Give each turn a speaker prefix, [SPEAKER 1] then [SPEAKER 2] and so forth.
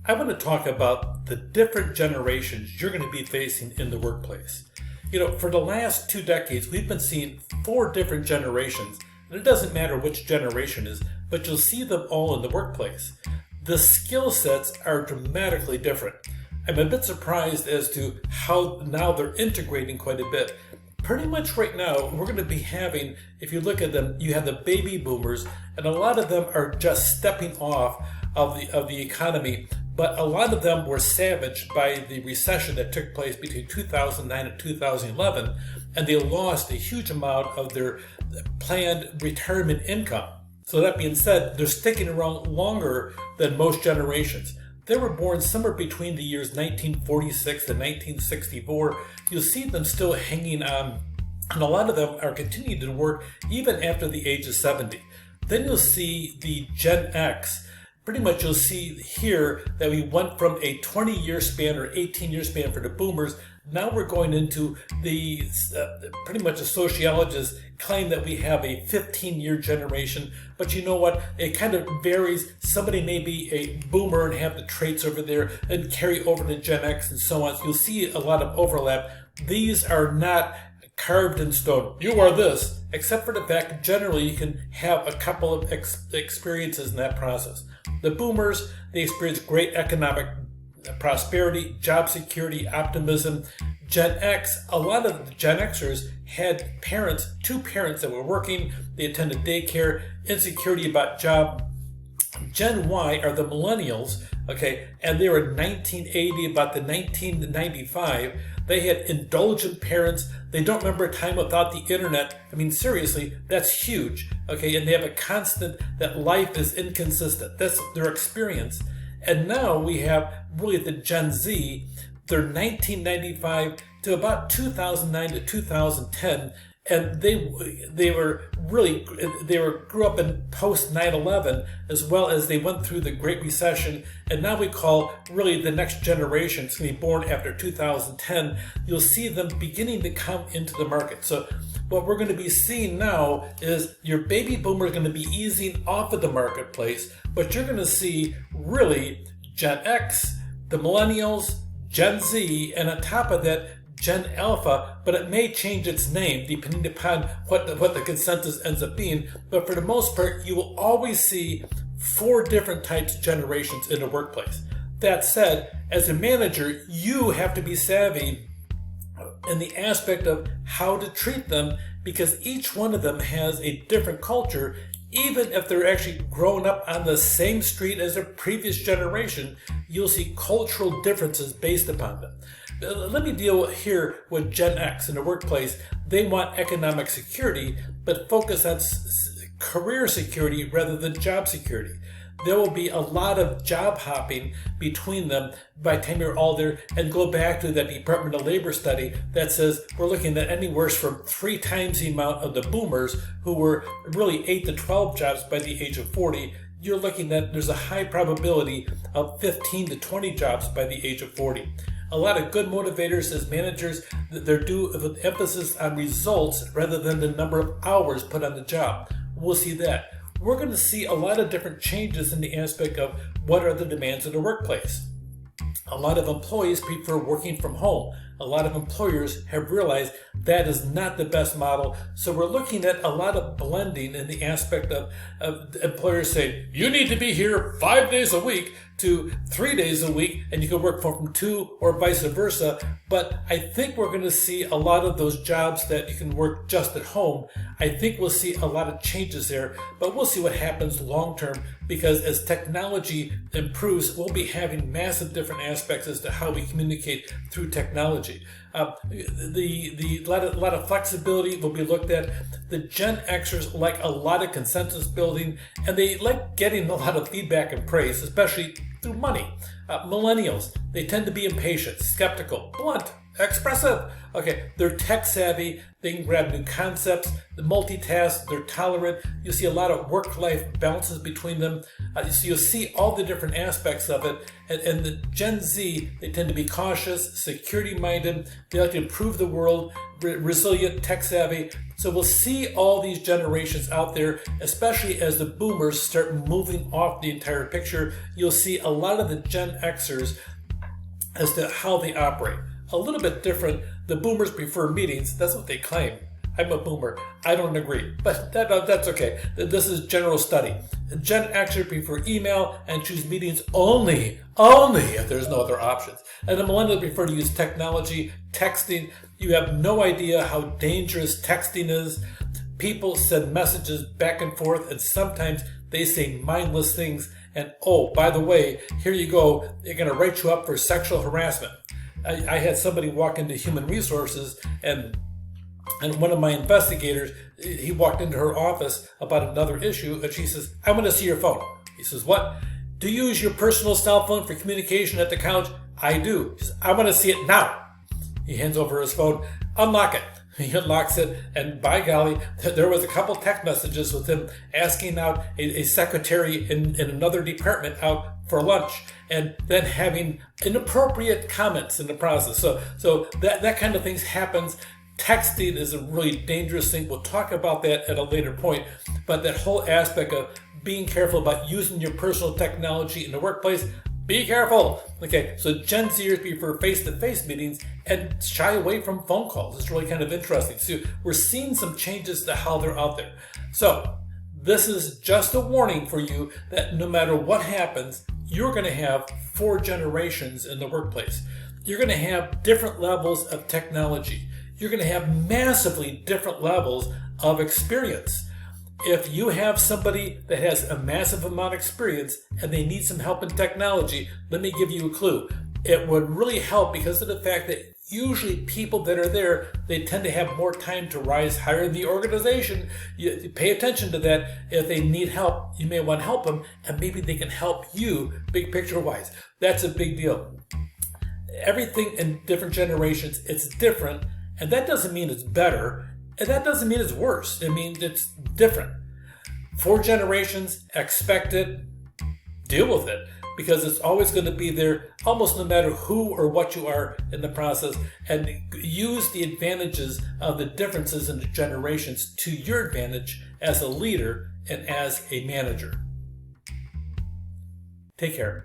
[SPEAKER 1] I want to talk about the different generations you're going to be facing in the workplace. For the last 2 decades, we've been seeing 4 different generations, and it doesn't matter which generation is, but you'll see them all in the workplace. The skill sets are dramatically different. I'm a bit surprised as to how now they're integrating quite a bit. Pretty much right now, we're going to be having, if you look at them, you have the baby boomers, and a lot of them are just stepping off of the economy, but a lot of them were savaged by the recession that took place between 2009 and 2011, and they lost a huge amount of their planned retirement income. So that being said, they're sticking around longer than most generations. They were born somewhere between the years 1946 and 1964. You'll see them still hanging on, and a lot of them are continuing to work even after the age of 70. Then you'll see the Gen X. Pretty much you'll see here that we went from a 20-year span or 18-year span for the boomers. Now we're going into the, pretty much a sociologist claim that we have a 15-year generation. But you know what? It kind of varies. Somebody may be a boomer and have the traits over there and carry over to Gen X and so on. So you'll see a lot of overlap. These are not carved in stone. You are this, except for the fact generally you can have a couple of experiences in that process. The boomers, they experience great economic prosperity, job security, optimism. Gen X, a lot of the Gen Xers had parents, 2 parents that were working. They attended daycare, insecurity about job. Gen Y are the millennials, okay, and they were 1980, about the 1995. They had indulgent parents. They don't remember a time without the internet. I mean, seriously, that's huge, okay, and they have a constant that life is inconsistent. That's their experience. And now we have really the Gen Z. They're 1995 to about 2009 to 2010, and they grew up in post 9/11, as well as they went through the Great Recession, and now we call really the next generation. It's going to be born after 2010. You'll see them beginning to come into the market. So what we're going to be seeing now is your baby boomer is going to be easing off of the marketplace, but you're going to see really Gen X, the millennials, Gen Z, and on top of that, Gen Alpha, but it may change its name depending upon what the consensus ends up being. But for the most part, you will always see 4 different types of generations in the workplace. That said, as a manager, you have to be savvy in the aspect of how to treat them, because each one of them has a different culture. Even if they're actually grown up on the same street as their previous generation, you'll see cultural differences based upon them. Let me deal here with Gen X in the workplace. They want economic security, but focus on career security rather than job security. There will be a lot of job hopping between them by the time you're all there, and go back to that Department of Labor study that says we're looking at anywhere from 3 times the amount of the boomers who were really 8 to 12 jobs by the age of 40. You're looking at there's a high probability of 15 to 20 jobs by the age of 40. A lot of good motivators as managers, they're due with emphasis on results rather than the number of hours put on the job. We'll see that. We're going to see a lot of different changes in the aspect of what are the demands of the workplace. A lot of employees prefer working from home. A lot of employers have realized that is not the best model. So we're looking at a lot of blending in the aspect of employers saying, you need to be here 5 days a week to 3 days a week, and you can work from 2 or vice versa. But I think we're going to see a lot of those jobs that you can work just at home. I think we'll see a lot of changes there, but we'll see what happens long term, because as technology improves, we'll be having massive different aspects as to how we communicate through technology. The lot of flexibility will be looked at. The Gen Xers like a lot of consensus building, and they like getting a lot of feedback and praise, especially through money. Millennials, they tend to be impatient, skeptical, blunt, expressive. Okay, they're tech savvy, they can grab new concepts, they multitask, they're tolerant. You see a lot of work-life balances between them. So you'll see all the different aspects of it. And the Gen Z, they tend to be cautious, security-minded, they like to improve the world, resilient, tech savvy. So we'll see all these generations out there, especially as the boomers start moving off the entire picture. You'll see a lot of the Gen Xers as to how they operate. A little bit different. The boomers prefer meetings. That's what they claim. I'm a boomer. I don't agree, but that's okay. This is general study. Gen Xers prefer email and choose meetings only if there's no other options. And the millennials prefer to use technology, texting. You have no idea how dangerous texting is. People send messages back and forth, and sometimes they say mindless things. And oh, by the way, here you go. They're going to write you up for sexual harassment. I had somebody walk into human resources, and one of my investigators, he walked into her office about another issue, and she says, "I want to see your phone." He says, "What? Do you use your personal cell phone for communication at the couch?" "I do." He says, "I want to see it now." He hands over his phone. "Unlock it." He unlocks it, and by golly, there was a couple text messages with him asking out a secretary in another department out for lunch, and then having inappropriate comments in the process. So that kind of things happens. Texting is a really dangerous thing. We'll talk about that at a later point. But that whole aspect of being careful about using your personal technology in the workplace, be careful. Okay, so Gen Zers prefer face-to-face meetings and shy away from phone calls. It's really kind of interesting. So we're seeing some changes to how they're out there. So this is just a warning for you that no matter what happens, you're going to have 4 generations in the workplace. You're going to have different levels of technology. You're going to have massively different levels of experience. If you have somebody that has a massive amount of experience and they need some help in technology, let me give you a clue. It would really help because of the fact that usually people that are there, they tend to have more time to rise higher in the organization. You pay attention to that. If they need help, you may want to help them, and maybe they can help you big picture wise. That's a big deal. Everything in different generations, it's different, and that doesn't mean it's better, and that doesn't mean it's worse. It means it's different. 4 generations, expect it, deal with it, because it's always going to be there almost no matter who or what you are in the process, and use the advantages of the differences in the generations to your advantage as a leader and as a manager. Take care.